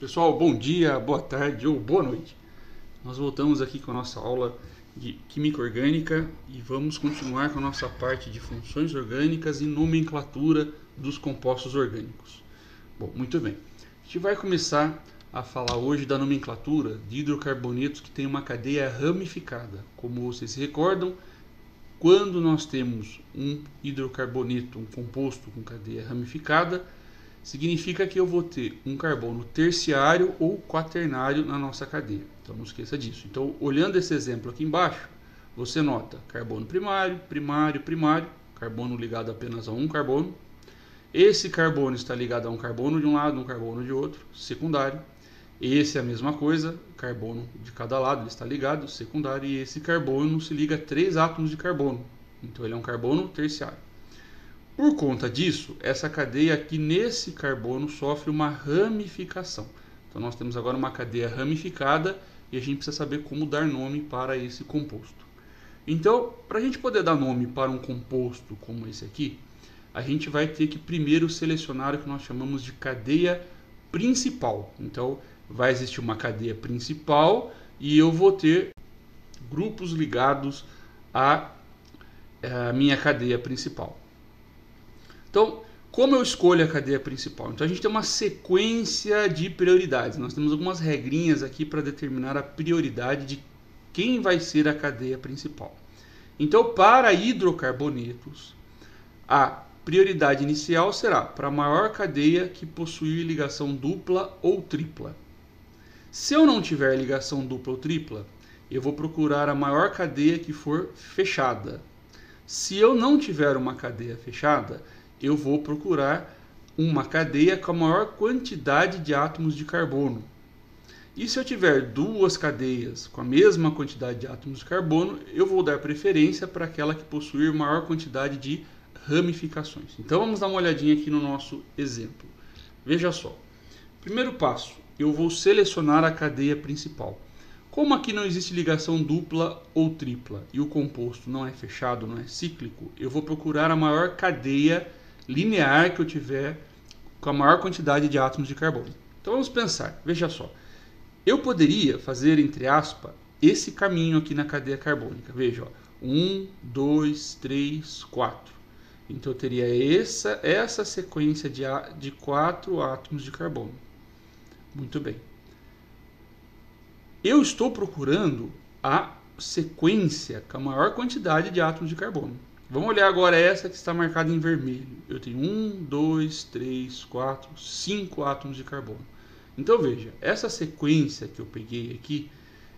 Pessoal, bom dia, boa tarde ou boa noite. Nós voltamos aqui com a nossa aula de Química Orgânica e vamos continuar com a nossa parte de funções orgânicas e nomenclatura dos compostos orgânicos. Bom, muito bem. A gente vai começar a falar hoje da nomenclatura de hidrocarbonetos que tem uma cadeia ramificada. Como vocês se recordam, quando nós temos um hidrocarboneto, um composto com cadeia ramificada, significa que eu vou ter um carbono terciário ou quaternário na nossa cadeia. Então não esqueça disso. Então, olhando esse exemplo aqui embaixo, você nota carbono primário, primário, primário, carbono ligado apenas a um carbono. Esse carbono está ligado a um carbono de um lado, um carbono de outro, secundário. Esse é a mesma coisa, carbono de cada lado, ele está ligado, secundário. E esse carbono se liga a 3 átomos de carbono. Então ele é um carbono terciário. Por conta disso, essa cadeia aqui nesse carbono sofre uma ramificação. Então nós temos agora uma cadeia ramificada e a gente precisa saber como dar nome para esse composto. Então, para a gente poder dar nome para um composto como esse aqui, a gente vai ter que primeiro selecionar o que nós chamamos de cadeia principal. Então, vai existir uma cadeia principal e eu vou ter grupos ligados à minha cadeia principal. Então, como eu escolho a cadeia principal? Então, a gente tem uma sequência de prioridades. Nós temos algumas regrinhas aqui para determinar a prioridade de quem vai ser a cadeia principal. Então, para hidrocarbonetos, a prioridade inicial será para a maior cadeia que possuir ligação dupla ou tripla. Se eu não tiver ligação dupla ou tripla, eu vou procurar a maior cadeia que for fechada. Se eu não tiver uma cadeia fechada, eu vou procurar uma cadeia com a maior quantidade de átomos de carbono. E se eu tiver duas cadeias com a mesma quantidade de átomos de carbono, eu vou dar preferência para aquela que possuir maior quantidade de ramificações. Então vamos dar uma olhadinha aqui no nosso exemplo. Veja só. Primeiro passo, eu vou selecionar a cadeia principal. Como aqui não existe ligação dupla ou tripla e o composto não é fechado, não é cíclico, eu vou procurar a maior cadeia linear que eu tiver com a maior quantidade de átomos de carbono. Então vamos pensar, veja só. Eu poderia fazer, entre aspas, esse caminho aqui na cadeia carbônica. Veja, ó, 1, 2, 3, 4. Então eu teria essa sequência de 4 átomos de carbono. Muito bem. Eu estou procurando a sequência com a maior quantidade de átomos de carbono. Vamos olhar agora essa que está marcada em vermelho. Eu tenho 1, 2, 3, 4, 5 átomos de carbono. Então veja, essa sequência que eu peguei aqui,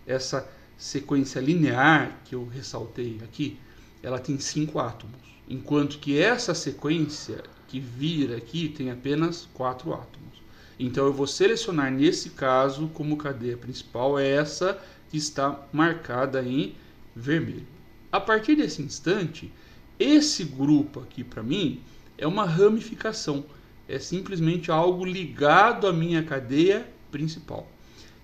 essa sequência linear que eu ressaltei aqui, ela tem 5 átomos. Enquanto que essa sequência que vira aqui tem apenas 4 átomos. Então eu vou selecionar nesse caso como cadeia principal essa que está marcada em vermelho. A partir desse instante, esse grupo aqui para mim é uma ramificação, é simplesmente algo ligado à minha cadeia principal.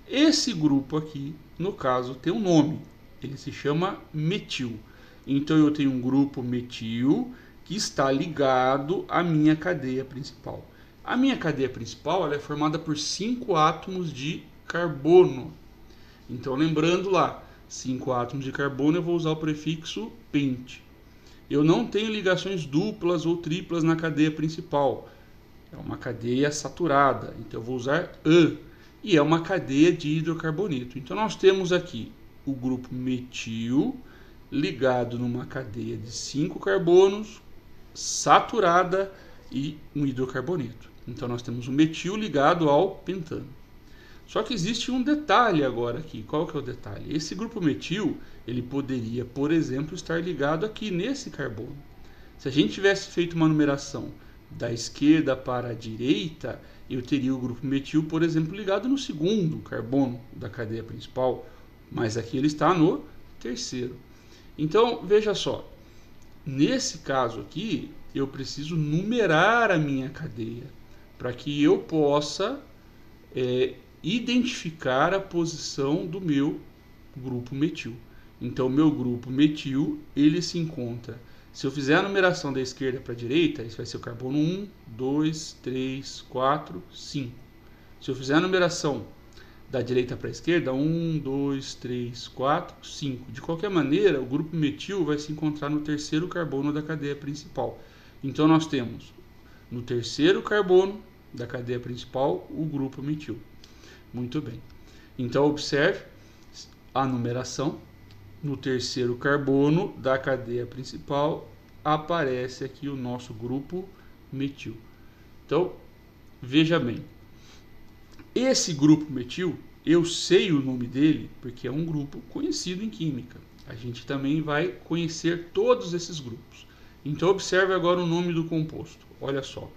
Esse grupo aqui, no caso, tem um nome, ele se chama metil. Então eu tenho um grupo metil que está ligado à minha cadeia principal. A minha cadeia principal ela é formada por 5 átomos de carbono. Então lembrando lá, 5 átomos de carbono eu vou usar o prefixo pente. Eu não tenho ligações duplas ou triplas na cadeia principal. É uma cadeia saturada, então eu vou usar AN. E é uma cadeia de hidrocarboneto. Então nós temos aqui o grupo metil ligado numa cadeia de 5 carbonos, saturada e um hidrocarboneto. Então nós temos o metil ligado ao pentano. Só que existe um detalhe agora aqui. Qual que é o detalhe? Esse grupo metil, ele poderia, por exemplo, estar ligado aqui nesse carbono. Se a gente tivesse feito uma numeração da esquerda para a direita, eu teria o grupo metil, por exemplo, ligado no segundo carbono da cadeia principal, mas aqui ele está no terceiro. Então, veja só, nesse caso aqui, eu preciso numerar a minha cadeia para que eu possa identificar a posição do meu grupo metil. Então, o meu grupo metil, ele se encontra, se eu fizer a numeração da esquerda para a direita, isso vai ser o carbono 1, 2, 3, 4, 5. Se eu fizer a numeração da direita para a esquerda, 1, 2, 3, 4, 5. De qualquer maneira, o grupo metil vai se encontrar no terceiro carbono da cadeia principal. Então, nós temos no terceiro carbono da cadeia principal o grupo metil. Muito bem. Então, observe a numeração. No terceiro carbono da cadeia principal aparece aqui o nosso grupo metil. Então, veja bem. Esse grupo metil, eu sei o nome dele porque é um grupo conhecido em química. A gente também vai conhecer todos esses grupos. Então, observe agora o nome do composto. Olha só.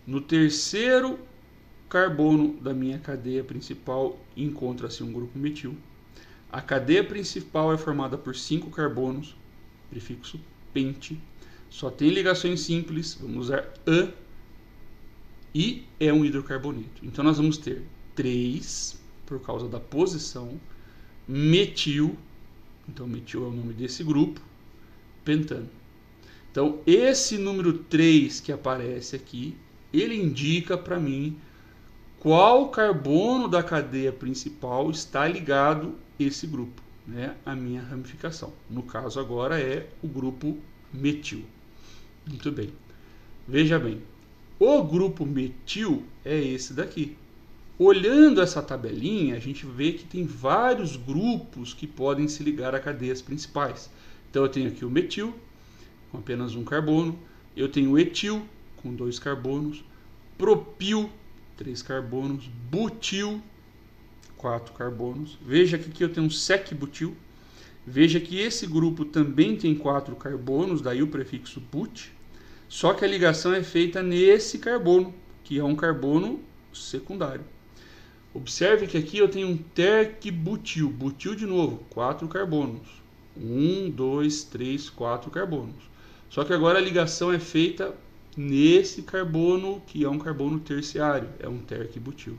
No terceiro carbono da minha cadeia principal encontra-se um grupo metil. A cadeia principal é formada por 5 carbonos, prefixo pente. Só tem ligações simples, vamos usar an, e é um hidrocarboneto. Então, nós vamos ter 3, por causa da posição, metil, então metil é o nome desse grupo, pentano. Então, esse número 3 que aparece aqui, ele indica para mim qual carbono da cadeia principal está ligado a esse grupo, né? A minha ramificação. No caso agora é o grupo metil. Muito bem. Veja bem, o grupo metil é esse daqui. Olhando essa tabelinha, a gente vê que tem vários grupos que podem se ligar a cadeias principais. Então, eu tenho aqui o metil, com apenas um carbono. Eu tenho o etil, com 2 carbonos. Propil, 3 carbonos. Butil, 4 carbonos. Veja que aqui eu tenho um sec-butil. Veja que esse grupo também tem 4 carbonos, daí o prefixo but. Só que a ligação é feita nesse carbono, que é um carbono secundário. Observe que aqui eu tenho um terc-butil. Butil de novo, 4 carbonos. 1, 2, 3, 4 carbonos. Só que agora a ligação é feita nesse carbono, que é um carbono terciário. É um terc-butil.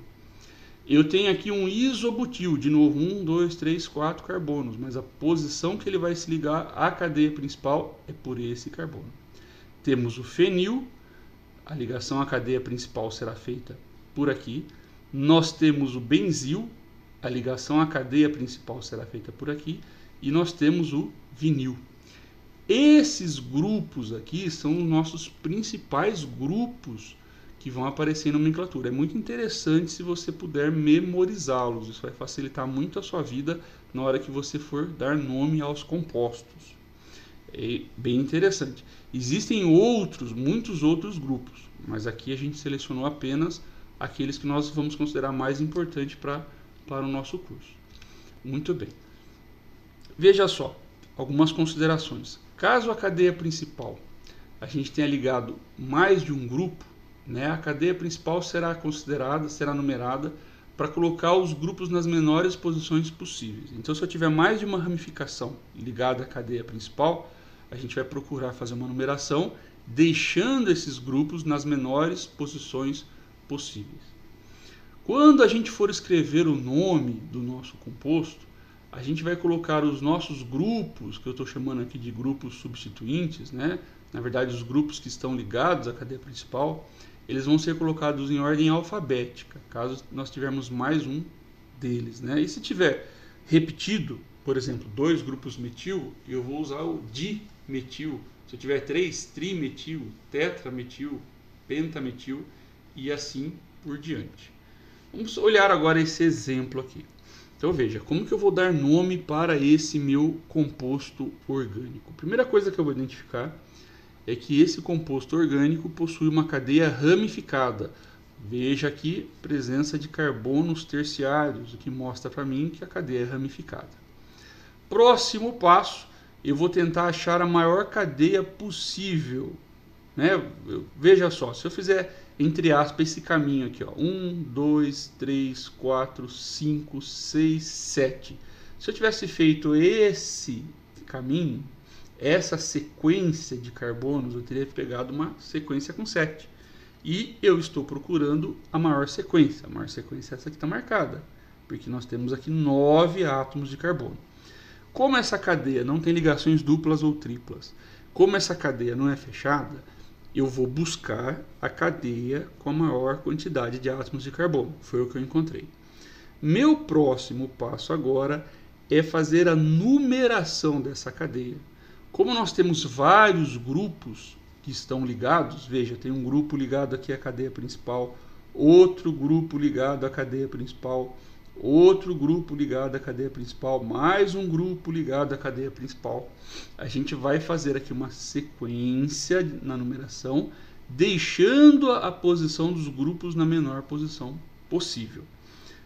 Eu tenho aqui um isobutil. De novo, 1, 2, 3, 4 carbonos. Mas a posição que ele vai se ligar à cadeia principal é por esse carbono. Temos o fenil. A ligação à cadeia principal será feita por aqui. Nós temos o benzil, a ligação à cadeia principal será feita por aqui, e nós temos o vinil. Esses grupos aqui são os nossos principais grupos que vão aparecer na nomenclatura. É muito interessante se você puder memorizá-los, isso vai facilitar muito a sua vida na hora que você for dar nome aos compostos. É bem interessante. Existem muitos outros grupos, mas aqui a gente selecionou apenas aqueles que nós vamos considerar mais importantes para o nosso curso. Muito bem. Veja só, algumas considerações. Caso a cadeia principal a gente tenha ligado mais de um grupo, né, a cadeia principal será numerada para colocar os grupos nas menores posições possíveis. Então, se eu tiver mais de uma ramificação ligada à cadeia principal, a gente vai procurar fazer uma numeração deixando esses grupos nas menores posições possíveis. Quando a gente for escrever o nome do nosso composto, a gente vai colocar os nossos grupos, que eu estou chamando aqui de grupos substituintes, né? Na verdade, os grupos que estão ligados à cadeia principal, eles vão ser colocados em ordem alfabética, caso nós tivermos mais um deles, né? E se tiver repetido, por exemplo, 2 grupos metil, eu vou usar o dimetil. Se eu tiver 3, trimetil, tetrametil, pentametil, e assim por diante. Vamos olhar agora esse exemplo aqui. Então veja, como que eu vou dar nome para esse meu composto orgânico? A primeira coisa que eu vou identificar é que esse composto orgânico possui uma cadeia ramificada. Veja aqui a presença de carbonos terciários, o que mostra para mim que a cadeia é ramificada. Próximo passo, eu vou tentar achar a maior cadeia possível, né? Veja só, se eu fizer entre aspas esse caminho aqui, ó, 1, 2, 3, 4, 5, 6, 7. Se eu tivesse feito esse caminho, essa sequência de carbonos, eu teria pegado uma sequência com 7. E eu estou procurando a maior sequência. A maior sequência é essa que está marcada, porque nós temos aqui 9 átomos de carbono. Como essa cadeia não tem ligações duplas ou triplas, como essa cadeia não é fechada, eu vou buscar a cadeia com a maior quantidade de átomos de carbono. Foi o que eu encontrei. Meu próximo passo agora é fazer a numeração dessa cadeia. Como nós temos vários grupos que estão ligados, veja, tem um grupo ligado aqui à cadeia principal, outro grupo ligado à cadeia principal, outro grupo ligado à cadeia principal, mais um grupo ligado à cadeia principal. A gente vai fazer aqui uma sequência na numeração, deixando a posição dos grupos na menor posição possível.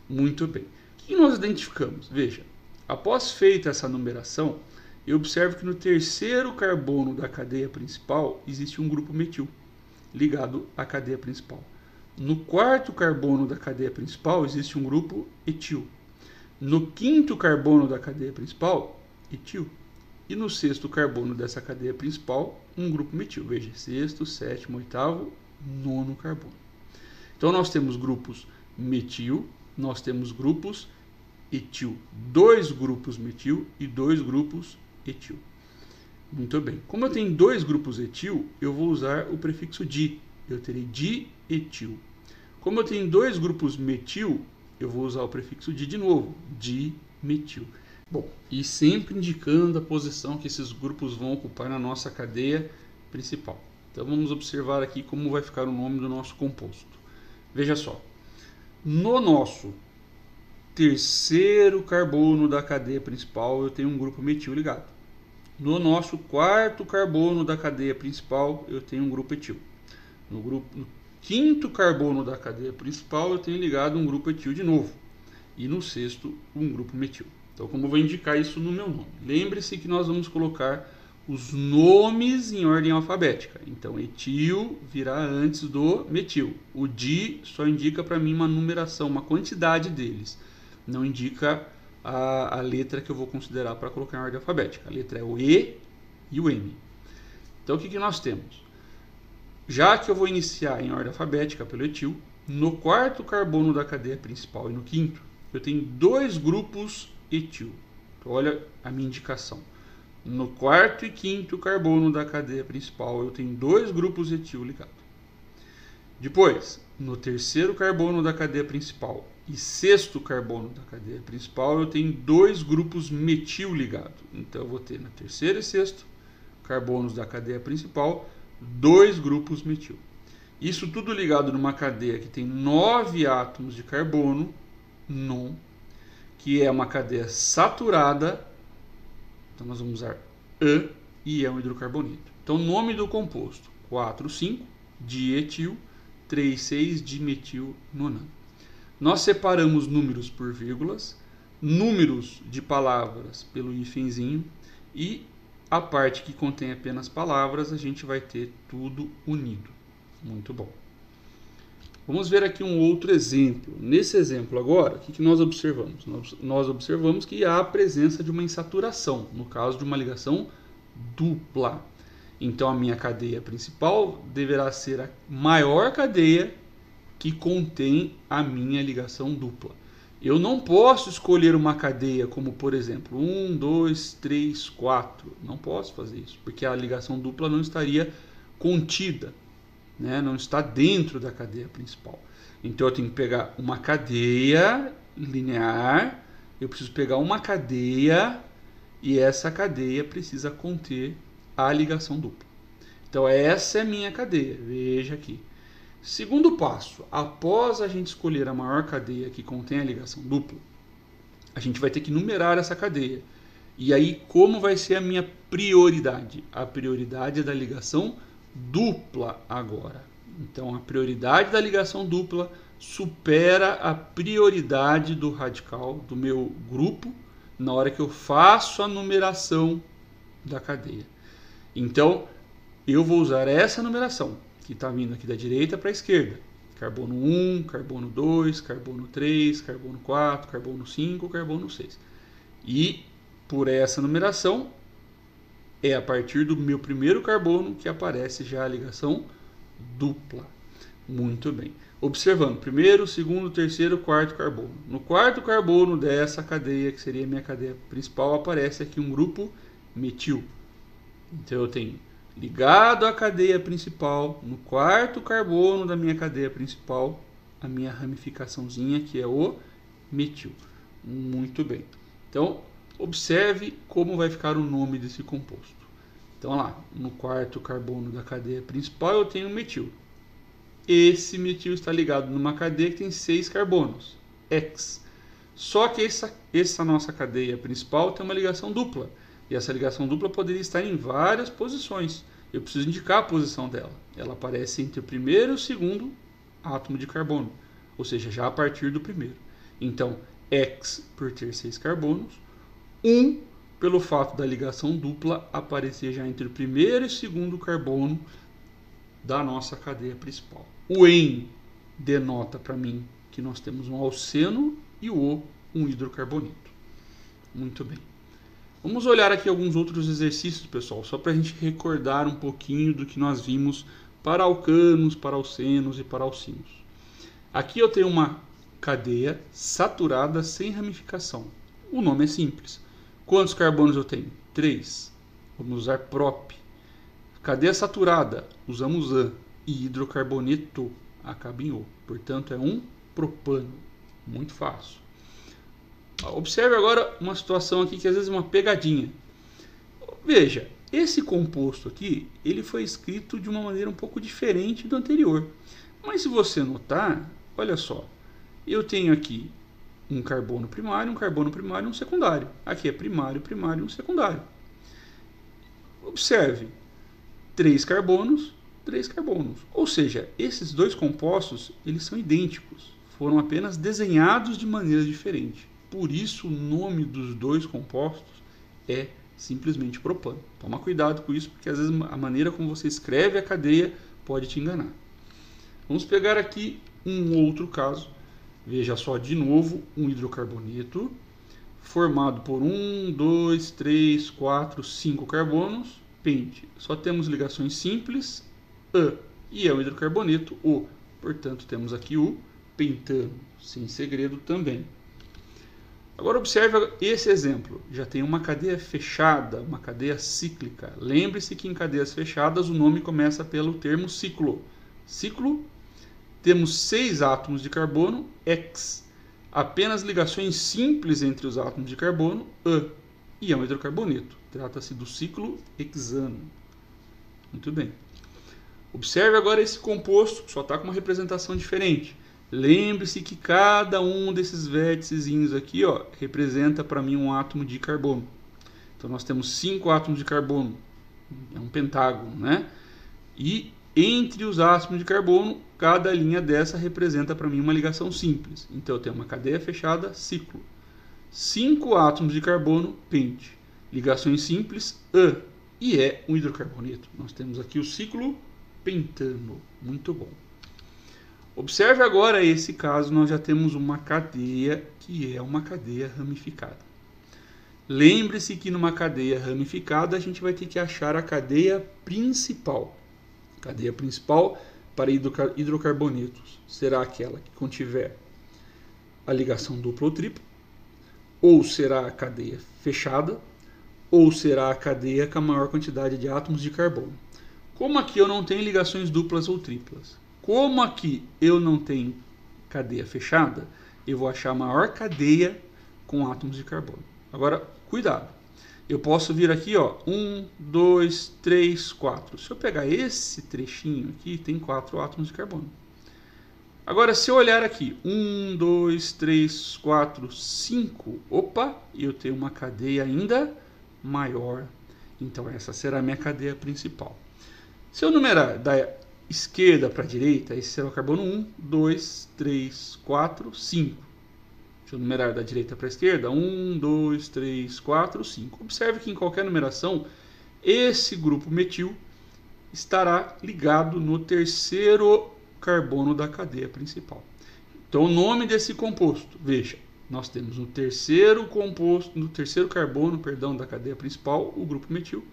Muito bem. O que nós identificamos? Veja, após feita essa numeração, eu observo que no terceiro carbono da cadeia principal existe um grupo metil ligado à cadeia principal. No quarto carbono da cadeia principal existe um grupo etil. No quinto carbono da cadeia principal, etil. E no sexto carbono dessa cadeia principal, um grupo metil. Veja, sexto, sétimo, oitavo, nono carbono. Então nós temos grupos metil, nós temos grupos etil. 2 grupos metil e 2 grupos etil. Muito bem. Como eu tenho 2 grupos etil, eu vou usar o prefixo di. Eu terei dietil. Como eu tenho 2 grupos metil, eu vou usar o prefixo di de novo. Dimetil. Bom, e sempre indicando a posição que esses grupos vão ocupar na nossa cadeia principal. Então vamos observar aqui como vai ficar o nome do nosso composto. Veja só. No nosso terceiro carbono da cadeia principal, eu tenho um grupo metil ligado. No nosso quarto carbono da cadeia principal, eu tenho um grupo etil. No quinto carbono da cadeia principal, eu tenho ligado um grupo etil de novo. E no sexto, um grupo metil. Então, como eu vou indicar isso no meu nome? Lembre-se que nós vamos colocar os nomes em ordem alfabética. Então, etil virá antes do metil. O di só indica para mim uma numeração, uma quantidade deles. Não indica a letra que eu vou considerar para colocar em ordem alfabética. A letra é o E e o M. Então, o que nós temos? Já que eu vou iniciar em ordem alfabética pelo etil, no quarto carbono da cadeia principal e no quinto, eu tenho 2 grupos etil. Então, olha a minha indicação. No quarto e quinto carbono da cadeia principal, eu tenho 2 grupos etil ligados. Depois, no terceiro carbono da cadeia principal e sexto carbono da cadeia principal, eu tenho 2 grupos metil ligados. Então, eu vou ter no terceiro e sexto carbonos da cadeia principal, 2 grupos metil. Isso tudo ligado numa cadeia que tem 9 átomos de carbono, non, que é uma cadeia saturada. Então, nós vamos usar an e é um hidrocarboneto. Então, nome do composto: 4,5 dietil, 3,6 dimetil nonano. Nós separamos números por vírgulas, números de palavras pelo hífenzinho e a parte que contém apenas palavras, a gente vai ter tudo unido. Muito bom. Vamos ver aqui um outro exemplo. Nesse exemplo agora, o que nós observamos? Nós observamos que há a presença de uma insaturação, no caso de uma ligação dupla. Então, a minha cadeia principal deverá ser a maior cadeia que contém a minha ligação dupla. Eu não posso escolher uma cadeia como, por exemplo, 1, 2, 3, 4. Não posso fazer isso, porque a ligação dupla não estaria contida, né? Não está dentro da cadeia principal. Então, eu tenho que pegar uma cadeia linear, eu preciso pegar uma cadeia e essa cadeia precisa conter a ligação dupla. Então, essa é a minha cadeia. Veja aqui. Segundo passo, após a gente escolher a maior cadeia que contém a ligação dupla, a gente vai ter que numerar essa cadeia. E aí, como vai ser a minha prioridade? A prioridade é da ligação dupla agora. Então, a prioridade da ligação dupla supera a prioridade do radical do meu grupo na hora que eu faço a numeração da cadeia. Então, eu vou usar essa numeração, que está vindo aqui da direita para a esquerda. Carbono 1, carbono 2, carbono 3, carbono 4, carbono 5, carbono 6. E por essa numeração, é a partir do meu primeiro carbono que aparece já a ligação dupla. Muito bem. Observando, primeiro, segundo, terceiro, quarto carbono. No quarto carbono dessa cadeia, que seria a minha cadeia principal, aparece aqui um grupo metil. Então eu tenho ligado à cadeia principal, no quarto carbono da minha cadeia principal, a minha ramificaçãozinha, que é o metil. Muito bem. Então, observe como vai ficar o nome desse composto. Então, lá, no quarto carbono da cadeia principal, eu tenho metil. Esse metil está ligado numa cadeia que tem 6 carbonos, X. Só que essa nossa cadeia principal tem uma ligação dupla. E essa ligação dupla poderia estar em várias posições. Eu preciso indicar a posição dela. Ela aparece entre o primeiro e o segundo átomo de carbono, ou seja, já a partir do primeiro. Então, X por ter 6 carbonos, 1 pelo fato da ligação dupla aparecer já entre o primeiro e o segundo carbono da nossa cadeia principal. O EN denota para mim que nós temos um alceno e o O um hidrocarbonito. Muito bem. Vamos olhar aqui alguns outros exercícios, pessoal, só para a gente recordar um pouquinho do que nós vimos para alcanos, para alcenos e para alcinos. Aqui eu tenho uma cadeia saturada sem ramificação. O nome é simples. Quantos carbonos eu tenho? 3. Vamos usar prop. Cadeia saturada, usamos an. E hidrocarboneto acaba em O. Portanto, é um propano. Muito fácil. Observe agora uma situação aqui que às vezes é uma pegadinha. Veja, esse composto aqui, ele foi escrito de uma maneira um pouco diferente do anterior. Mas se você notar, olha só, eu tenho aqui um carbono primário e um secundário. Aqui é primário e um secundário. Observe, 3 carbonos. Ou seja, esses dois compostos, eles são idênticos. Foram apenas desenhados de maneira diferente. Por isso, o nome dos dois compostos é simplesmente propano. Toma cuidado com isso, porque às vezes a maneira como você escreve a cadeia pode te enganar. Vamos pegar aqui um outro caso. Veja só, de novo, um hidrocarboneto formado por 1, 2, 3, 4, 5 carbonos, pente. Só temos ligações simples, an, e é um hidrocarboneto, O. Portanto, temos aqui o pentano, sem segredo também. Agora observe esse exemplo. Já tem uma cadeia fechada, uma cadeia cíclica. Lembre-se que em cadeias fechadas o nome começa pelo termo ciclo. Ciclo, temos 6 átomos de carbono, X. Apenas ligações simples entre os átomos de carbono, an. E é um hidrocarboneto. Trata-se do ciclo hexano. Muito bem. Observe agora esse composto, que só está com uma representação diferente. Lembre-se que cada um desses vértices aqui, ó, representa para mim um átomo de carbono. Então nós temos 5 átomos de carbono, é um pentágono, né? E entre os átomos de carbono, cada linha dessa representa para mim uma ligação simples. Então eu tenho uma cadeia fechada, ciclo. 5 átomos de carbono, pente. Ligações simples, an. E é um hidrocarboneto. Nós temos aqui o ciclo pentano. Muito bom. Observe agora esse caso, nós já temos uma cadeia que é uma cadeia ramificada. Lembre-se que numa cadeia ramificada a gente vai ter que achar a cadeia principal. Cadeia principal para hidrocarbonetos será aquela que contiver a ligação dupla ou tripla, ou será a cadeia fechada, ou será a cadeia com a maior quantidade de átomos de carbono. Como aqui eu não tenho ligações duplas ou triplas, como aqui eu não tenho cadeia fechada, eu vou achar a maior cadeia com átomos de carbono. Agora, cuidado. Eu posso vir aqui, ó, 1, 2, 3, 4. Se eu pegar esse trechinho aqui, tem 4 átomos de carbono. Agora, se eu olhar aqui, 1, 2, 3, 4, 5, opa, eu tenho uma cadeia ainda maior. Então, essa será a minha cadeia principal. Se eu numerar da esquerda para a direita, esse será o carbono 1, 2, 3, 4, 5. Deixa eu numerar da direita para a esquerda, 1, 2, 3, 4, 5. Observe que em qualquer numeração, esse grupo metil estará ligado no terceiro carbono da cadeia principal. Então, o nome desse composto, veja, nós temos no terceiro carbono, da cadeia principal, o grupo metil.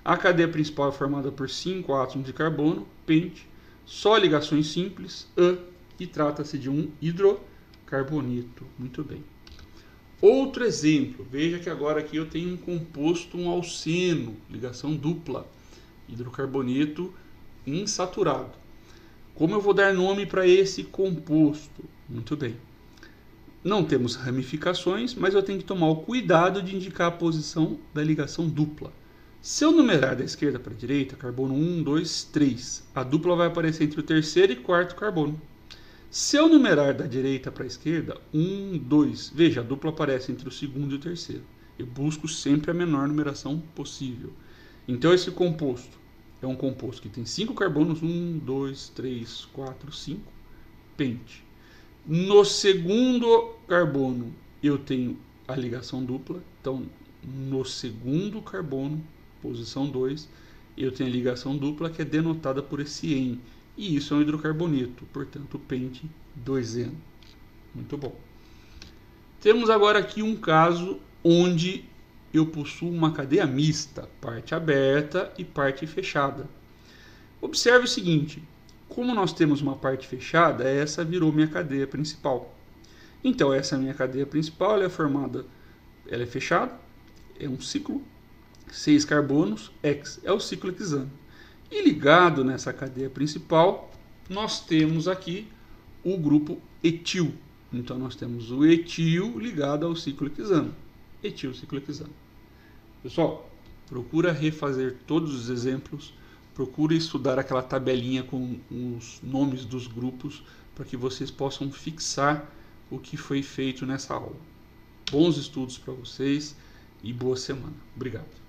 A cadeia principal é formada por 5 átomos de carbono, pente, só ligações simples, an, e trata-se de um hidrocarboneto. Muito bem. Outro exemplo, veja que agora aqui eu tenho um composto, um alceno, ligação dupla. hidrocarboneto insaturado. Como eu vou dar nome para esse composto? Muito bem. Não temos ramificações, mas eu tenho que tomar o cuidado de indicar a posição da ligação dupla. Se eu numerar da esquerda para a direita, carbono 1, 2, 3, a dupla vai aparecer entre o terceiro e quarto carbono. Se eu numerar da direita para a esquerda, 1, 2, veja, a dupla aparece entre o segundo e o terceiro. Eu busco sempre a menor numeração possível. Então esse composto é um composto que tem 5 carbonos, 1, 2, 3, 4, 5, pente. No segundo carbono eu tenho a ligação dupla, então no segundo carbono, posição 2, eu tenho a ligação dupla que é denotada por esse EN. E isso é um hidrocarboneto, portanto, pente 2N. Muito bom. Temos agora aqui um caso onde eu possuo uma cadeia mista, parte aberta e parte fechada. Observe o seguinte, como nós temos uma parte fechada, essa virou minha cadeia principal. Então, essa minha cadeia principal ela é formada, ela é fechada, é um ciclo, 6 carbonos, X é o ciclo hexano. E ligado nessa cadeia principal, nós temos aqui o grupo etil. Então, nós temos o etil ligado ao ciclo hexano. Etil, ciclo hexano. Pessoal, procura refazer todos os exemplos, procure estudar aquela tabelinha com os nomes dos grupos, para que vocês possam fixar o que foi feito nessa aula. Bons estudos para vocês e boa semana. Obrigado.